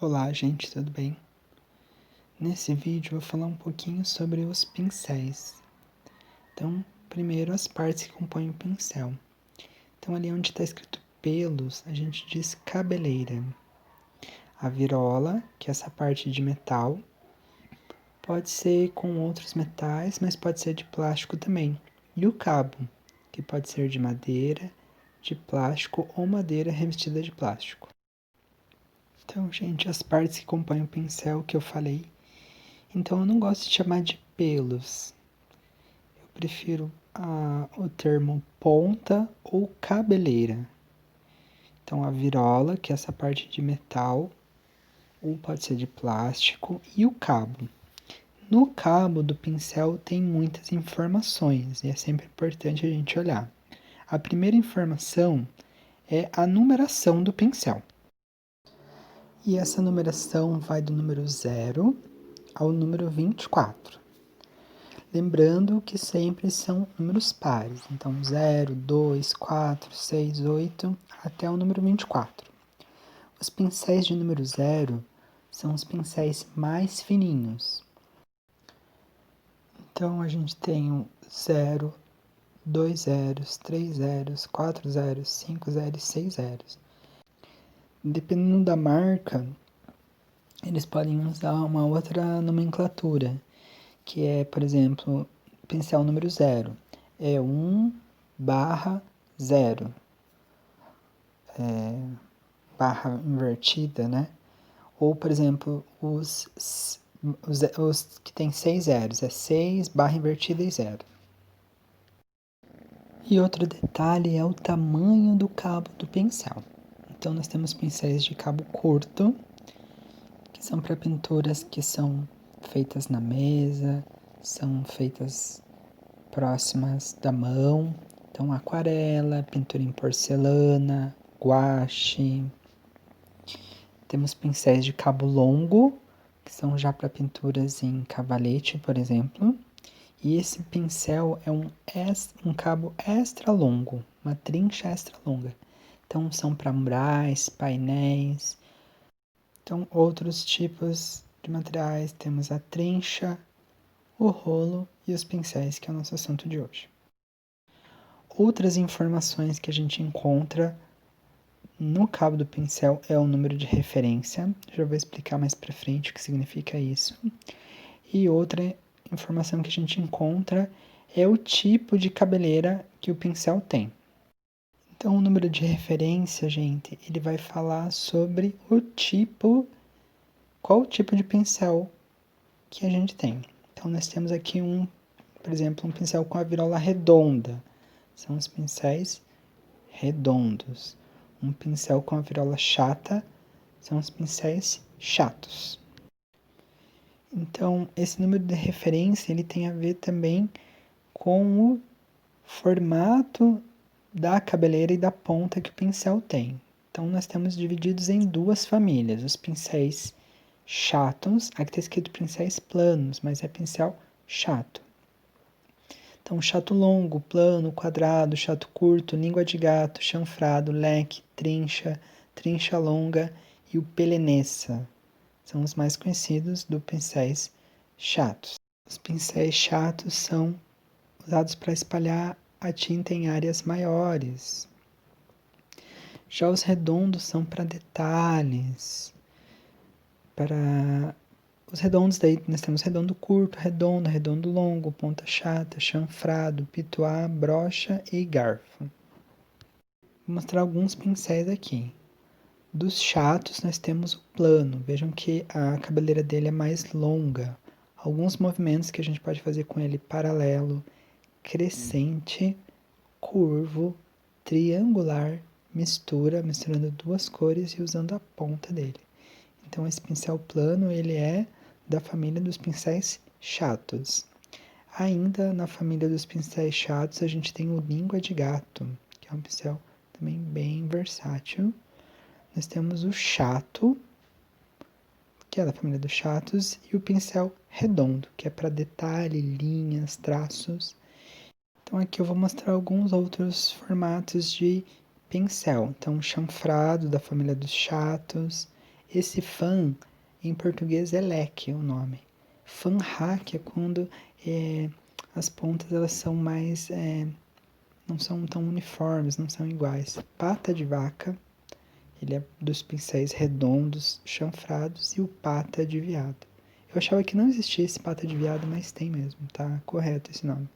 Olá, gente, tudo bem? Nesse vídeo eu vou falar um pouquinho sobre os pincéis. Então, primeiro as partes que compõem o pincel. Então, ali onde está escrito pelos, a gente diz cabeleira. A virola, que é essa parte de metal, pode ser com outros metais, mas pode ser de plástico também. E o cabo, que pode ser de madeira, de plástico ou madeira revestida de plástico. Então, gente, as partes que compõem o pincel que eu falei. Então eu não gosto de chamar de pelos. Eu prefiro o termo ponta ou cabeleira. Então a virola, que é essa parte de metal, ou pode ser de plástico, e o cabo. No cabo do pincel tem muitas informações e é sempre importante a gente olhar. A primeira informação é a numeração do pincel. E essa numeração vai do número 0 ao número 24. Lembrando que sempre são números pares, então 0, 2, 4, 6, 8, até o número 24. Os pincéis de número 0 são os pincéis mais fininhos. Então a gente tem o 0, 2 zeros, 3 zeros, 4 zeros, 5 zeros e 6 zeros. Dependendo da marca, eles podem usar uma outra nomenclatura, que é, por exemplo, pincel número 0. É 1/0. Barra invertida, né? Ou, por exemplo, os que tem 6 zeros. É 6, barra invertida e 0. E outro detalhe é o tamanho do cabo do pincel. Então, nós temos pincéis de cabo curto, que são para pinturas que são feitas na mesa, são feitas próximas da mão. Então, aquarela, pintura em porcelana, guache. Temos pincéis de cabo longo, que são já para pinturas em cavalete, por exemplo. E esse pincel é um cabo extra longo, uma trincha extra longa. Então, são para murais, painéis. Então, outros tipos de materiais, temos a trincha, o rolo e os pincéis, que é o nosso assunto de hoje. Outras informações que a gente encontra no cabo do pincel é o número de referência. Já vou explicar mais para frente o que significa isso. E outra informação que a gente encontra é o tipo de cabeleira que o pincel tem. Então, o número de referência, gente, ele vai falar sobre qual o tipo de pincel que a gente tem. Então, nós temos aqui por exemplo, um pincel com a virola redonda. São os pincéis redondos. Um pincel com a virola chata são os pincéis chatos. Então, esse número de referência ele tem a ver também com o formato da cabeleira e da ponta que o pincel tem. Então, nós temos divididos em duas famílias, os pincéis chatos, aqui está escrito pincéis planos, mas é pincel chato. Então, chato longo, plano, quadrado, chato curto, língua de gato, chanfrado, leque, trincha, trincha longa e o pelenessa. São os mais conhecidos dos pincéis chatos. Os pincéis chatos são usados para espalhar a tinta em áreas maiores. Já os redondos são para detalhes. Para os redondos, daí nós temos redondo curto, redondo, redondo longo, ponta chata, chanfrado, pituá, brocha e garfo. Vou mostrar alguns pincéis aqui. Dos chatos, nós temos o plano. Vejam que a cabeleira dele é mais longa. Alguns movimentos que a gente pode fazer com ele: paralelo, crescente, curvo, triangular, misturando duas cores e usando a ponta dele. Então, esse pincel plano, ele é da família dos pincéis chatos. Ainda na família dos pincéis chatos, a gente tem o língua de gato, que é um pincel também bem versátil. Nós temos o chato, que é da família dos chatos, e o pincel redondo, que é para detalhe, linhas, traços. Então aqui eu vou mostrar alguns outros formatos de pincel. Então, chanfrado, da família dos chatos, Esse fan, em português, é leque o nome. Fan hack é quando as pontas elas são mais, não são tão uniformes, não são iguais. Pata de vaca, ele é dos pincéis redondos, chanfrados, e o pata de viado. Eu achava que não existia esse pata de viado, mas tem mesmo, tá correto esse nome.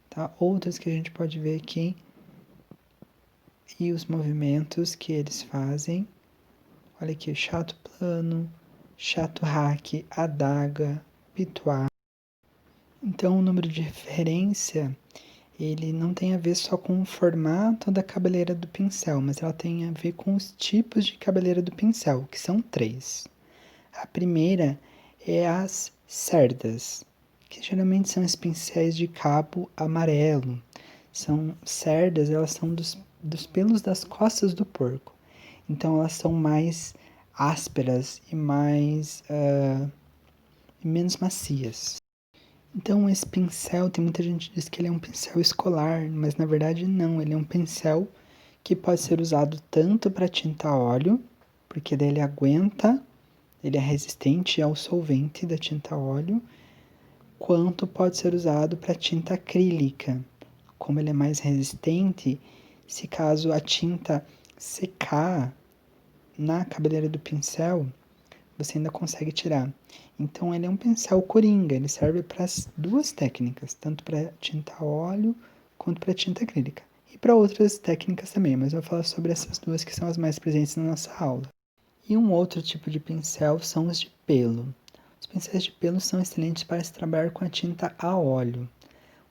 Tá? Outros que a gente pode ver aqui e os movimentos que eles fazem. Olha aqui, chato plano, chato hack, adaga, pituá. Então o número de referência, ele não tem a ver só com o formato da cabeleira do pincel, mas ela tem a ver com os tipos de cabeleira do pincel, que são 3. A primeira é as cerdas, que geralmente são os pincéis de cabo amarelo. São cerdas, elas são dos pelos das costas do porco. Então elas são mais ásperas e menos macias. Então esse pincel, tem muita gente que diz que ele é um pincel escolar, mas na verdade não, ele é um pincel que pode ser usado tanto para tinta óleo, porque daí ele aguenta, ele é resistente ao solvente da tinta óleo, quanto pode ser usado para tinta acrílica. Como ele é mais resistente, se caso a tinta secar na cabeleira do pincel, você ainda consegue tirar. Então ele é um pincel coringa, ele serve para as duas técnicas, tanto para tinta óleo quanto para tinta acrílica. E para outras técnicas também, mas eu vou falar sobre essas duas que são as mais presentes na nossa aula. E um outro tipo de pincel são os de pelo. Os pincéis de pelo são excelentes para se trabalhar com a tinta a óleo.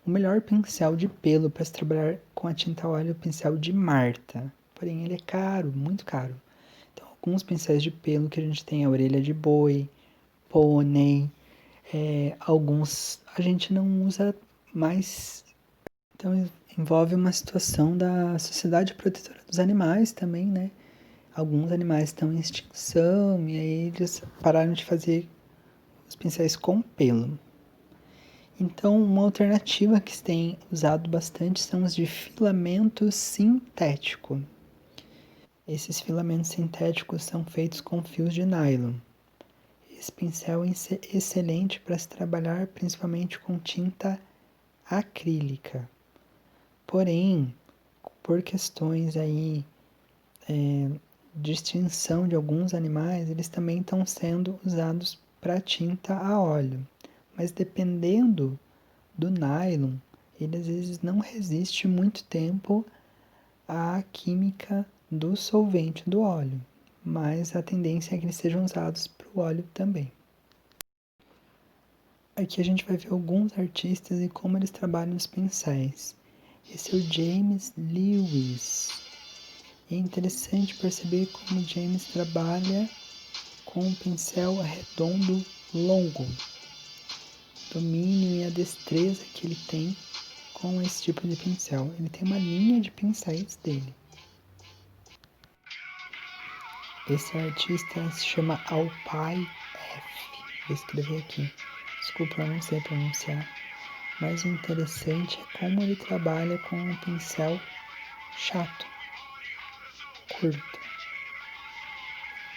O melhor pincel de pelo para se trabalhar com a tinta a óleo é o pincel de Marta. Porém, ele é caro, muito caro. Então, alguns pincéis de pelo que a gente tem é a orelha de boi, pônei, alguns a gente não usa mais. Então, envolve uma situação da Sociedade Protetora dos Animais também, né? Alguns animais estão em extinção e aí eles pararam de fazer os pincéis com pelo. Então, uma alternativa que se tem usado bastante são os de filamento sintético. Esses filamentos sintéticos são feitos com fios de nylon. Esse pincel é excelente para se trabalhar principalmente com tinta acrílica. Porém, por questões aí de extinção de alguns animais, eles também estão sendo usados para tinta a óleo. Mas dependendo do nylon, ele às vezes não resiste muito tempo à química do solvente do óleo, mas a tendência é que eles sejam usados para o óleo também. Aqui a gente vai ver alguns artistas e como eles trabalham os pincéis. Esse é o James Lewis. É interessante perceber como James trabalha com um pincel redondo longo. O domínio e a destreza que ele tem com esse tipo de pincel. Ele tem uma linha de pincéis dele. Esse artista se chama Alpai F. Vou escrever aqui. Desculpa, eu não sei pronunciar. Mas o interessante é como ele trabalha com um pincel chato, curto.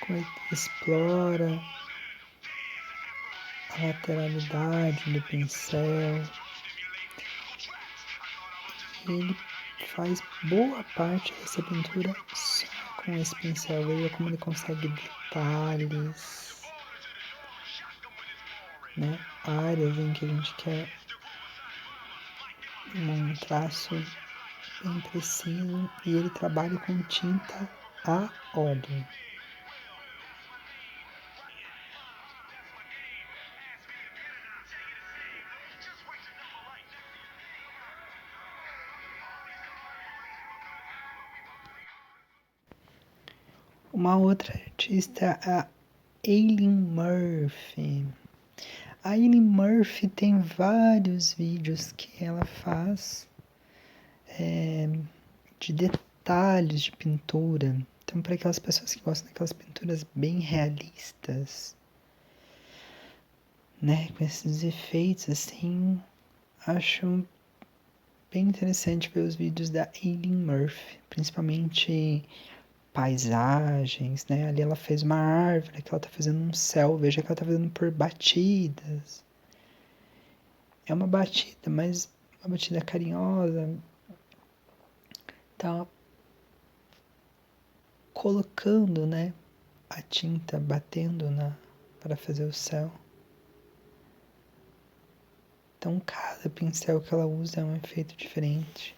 Como ele explora a lateralidade do pincel. E ele faz boa parte dessa pintura só com esse pincel. Veja como ele consegue detalhes, né? Áreas em que a gente quer um traço bem preciso, e ele trabalha com tinta a óleo. Uma outra artista, a Aileen Murphy. A Aileen Murphy tem vários vídeos que ela faz de detalhes de pintura. Então, para aquelas pessoas que gostam daquelas pinturas bem realistas, né, com esses efeitos assim, acho bem interessante ver os vídeos da Aileen Murphy, principalmente paisagens, né? Ali ela fez uma árvore, aqui ela tá fazendo um céu, veja que ela tá fazendo por batidas. É uma batida, mas uma batida carinhosa. Tá colocando, né, a tinta batendo para fazer o céu. Então cada pincel que ela usa é um efeito diferente.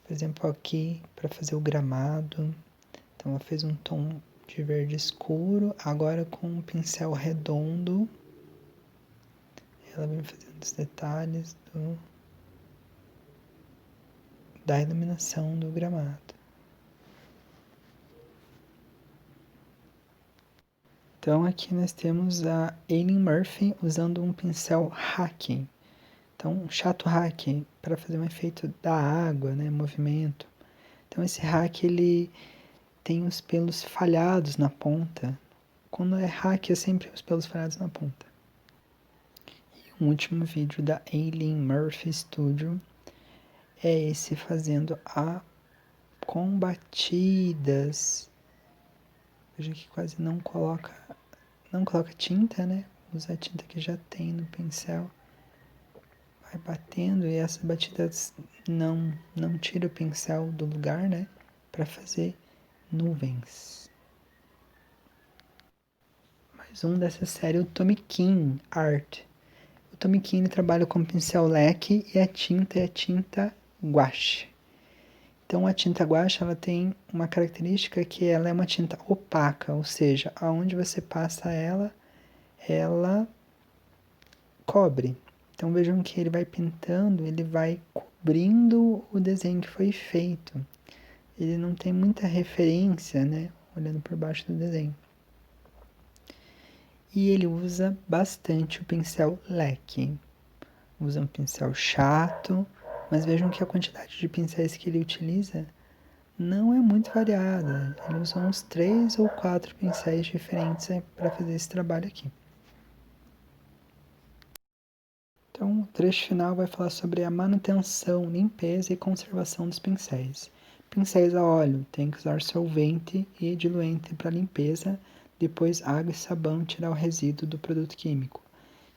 Por exemplo, aqui para fazer o gramado, então ela fez um tom de verde escuro, agora com um pincel redondo, ela vem fazendo os detalhes da iluminação do gramado. Então aqui nós temos a Aileen Murphy usando um pincel Hacking. Então, um chato hack para fazer um efeito da água, né, movimento. Então, esse hack ele tem os pelos falhados na ponta. Quando é hack, é sempre os pelos falhados na ponta. E o último vídeo da Aileen Murphy Studio é esse fazendo a combatidas. Veja que quase não coloca tinta, né? Usa a tinta que já tem no pincel. Vai batendo e essas batidas não tira o pincel do lugar, né? Para fazer nuvens. Mais um dessa série é o Tommy King Art. O Tommy King trabalha com pincel leque e a tinta é a tinta gouache. Então a tinta gouache ela tem uma característica que ela é uma tinta opaca, ou seja, aonde você passa ela cobre. Então vejam que ele vai pintando, ele vai cobrindo o desenho que foi feito. Ele não tem muita referência, né? Olhando por baixo do desenho. E ele usa bastante o pincel leque. Usa um pincel chato, mas vejam que a quantidade de pincéis que ele utiliza não é muito variada. Ele usa uns 3 ou 4 pincéis diferentes para fazer esse trabalho aqui. Então, o trecho final vai falar sobre a manutenção, limpeza e conservação dos pincéis. Pincéis a óleo, tem que usar solvente e diluente para limpeza, depois água e sabão tirar o resíduo do produto químico.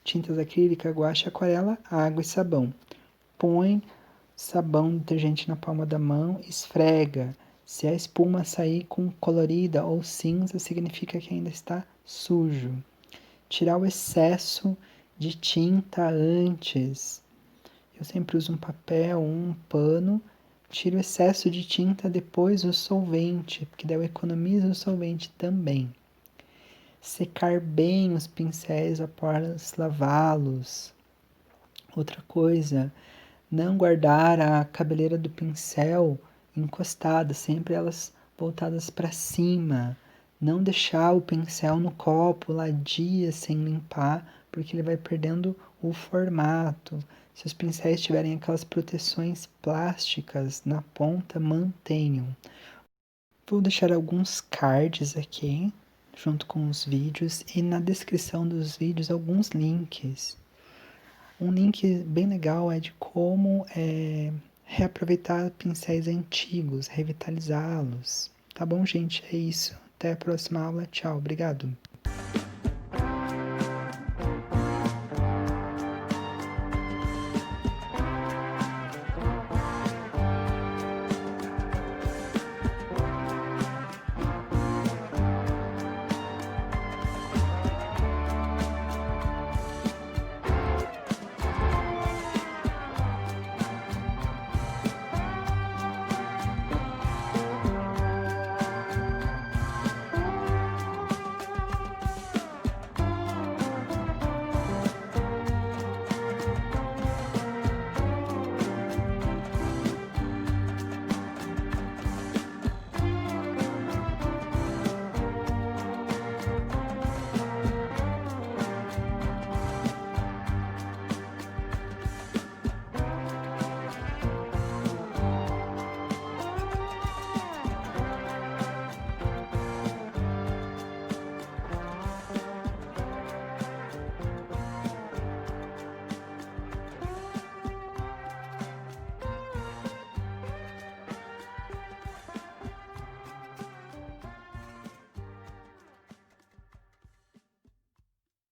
Tintas acrílica, guache, aquarela, água e sabão. Põe sabão detergente na palma da mão, esfrega. Se a espuma sair com colorida ou cinza, significa que ainda está sujo. Tirar o excesso de tinta antes. Eu sempre uso um papel, um pano, tiro o excesso de tinta, depois o solvente, porque daí eu economizo o solvente também. Secar bem os pincéis após lavá-los. Outra coisa, não guardar a cabeleira do pincel encostada, sempre elas voltadas para cima. Não deixar o pincel no copo lá dias sem limpar, porque ele vai perdendo o formato. Se os pincéis tiverem aquelas proteções plásticas na ponta, mantenham. Vou deixar alguns cards aqui, junto com os vídeos, e na descrição dos vídeos alguns links. Um link bem legal é de como reaproveitar pincéis antigos, revitalizá-los. Tá bom, gente? É isso. Até a próxima aula. Tchau. Obrigado.